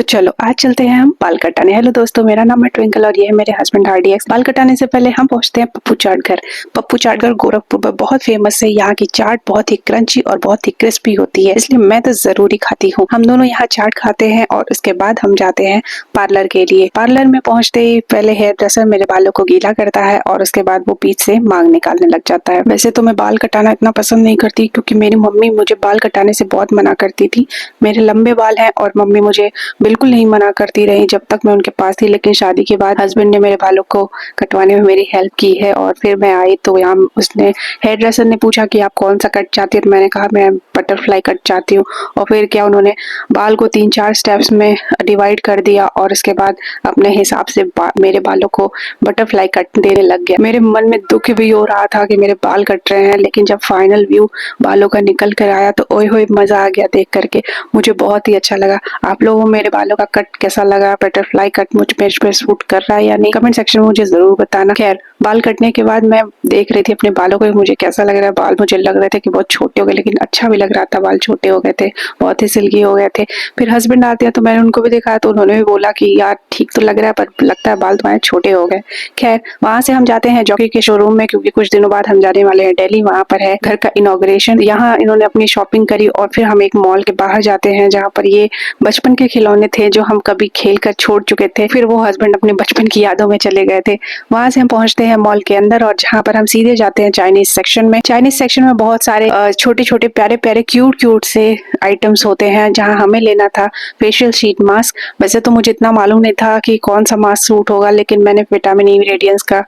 चलो आज चलते हैं हम बाल कटाने। हेलो दोस्तों, मेरा नाम है ट्विंकल और ये है मेरे हस्बैंड RDX। बाल कटाने से पहले हम पहुंचते हैं पप्पू चाट घर। पप्पू चाट घर गोरखपुर में बहुत फेमस है। यहाँ की चाट बहुत ही क्रंची और बहुत ही क्रिस्पी होती है, इसलिए मैं तो जरूरी खाती हूँ। हम दोनों यहाँ चाट खाते हैं और उसके बाद हम जाते हैं पार्लर के लिए। पार्लर में पहुंचते ही पहले हेयर ड्रेसर मेरे बालों को गीला करता है और उसके बाद वो बीच से मांग निकालने लग जाता है। वैसे तो मैं बाल कटाना इतना पसंद नहीं करती, क्योंकि मेरी मम्मी मुझे बाल कटाने से बहुत मना करती थी। मेरे लंबे बाल हैं और मम्मी मुझे बिल्कुल नहीं मना करती रही जब तक मैं उनके पास थी। लेकिन शादी के बाद हस्बैंड ने मेरे बालों को कटवाने में मेरी हेल्प की है और फिर मैं आई तो यहाँ उसने हेयर ड्रेसर ने पूछा कि आप कौन सा कट चाहती है, तो मैंने कहा मैं बटरफ्लाई कट चाहती हूँ। और फिर क्या उन्होंने बाल को 3-4 स्टेप्स में डिवाइड कर दिया और उसके बाद अपने हिसाब से मेरे बालों को बटरफ्लाई कट देने लग गया। मेरे मन में दुख भी हो रहा था कि मेरे बाल कट रहे हैं, लेकिन जब फाइनल व्यू बालों का निकल कर आया तो ओए होए मजा आ गया देख करके। मुझे बहुत ही अच्छा लगा। आप लोगों को मेरे बालों का कट कैसा लगा? बटरफ्लाई कट मुझ पे सूट कर रहा है या नहीं? कमेंट सेक्शन में मुझे जरूर बताना। खैर, बाल कटने के बाद मैं देख रही थी अपने बालों को मुझे कैसा लग रहा है। बाल मुझे लग रहे थे कि बहुत छोटे हो गए, लेकिन अच्छा भी लग रहा था। बाल छोटे हो गए थे, बहुत ही सिल्की हो गए थे। फिर हस्बैंड आते हैं तो मैंने उनको भी दिखाया तो उन्होंने भी बोला कि यार ठीक तो लग रहा है, पर लगता है बाल तुम्हारे छोटे हो गए। खैर, वहां से हम जाते हैं जॉकी के शोरूम में, क्योंकि कुछ दिनों बाद हम जाने वाले हैं दिल्ली। वहां पर है घर का इनॉग्रेशन। यहाँ इन्होंने अपनी शॉपिंग करी और फिर हम एक मॉल के बाहर जाते हैं जहाँ पर ये बचपन के खिलौने थे जो हम कभी खेल कर छोड़ चुके थे। फिर वो हस्बैंड अपने बचपन की यादों में चले गए थे। वहां से हम पहुंचते हैं मॉल के अंदर और जहाँ पर हम सीधे जाते हैं चाइनीज सेक्शन में। चाइनीज सेक्शन में बहुत सारे छोटे छोटे प्यारे प्यारे क्यूट से आइटम्स होते हैं। जहाँ हमें लेना था फेशियल शीट मास्क। वैसे तो मुझे इतना मालूम नहीं था कि कौन सा मास्क सूट होगा, लेकिन मैंने विटामिन ई रेडियंस का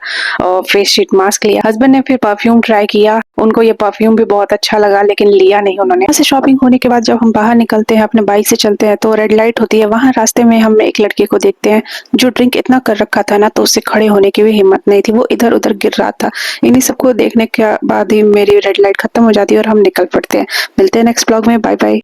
फेस शीट मास्क लिया। हस्बैंड ने फिर परफ्यूम ट्राई किया, उनको ये परफ्यूम भी बहुत अच्छा लगा, लेकिन लिया नहीं उन्होंने। वहाँ से शॉपिंग होने के बाद जब हम बाहर निकलते हैं, अपने बाइक से चलते हैं, तो रेड लाइट होती है। वहाँ रास्ते में हम एक लड़के को देखते हैं जो ड्रिंक इतना कर रखा था ना, तो उससे खड़े होने की भी हिम्मत नहीं थी। वो इधर उधर गिर रहा था। इन्हीं सबको देखने के बाद ही मेरी रेड लाइट खत्म हो जाती है और हम निकल पड़ते हैं। मिलते हैं नेक्स्ट ब्लॉग में। Bye bye.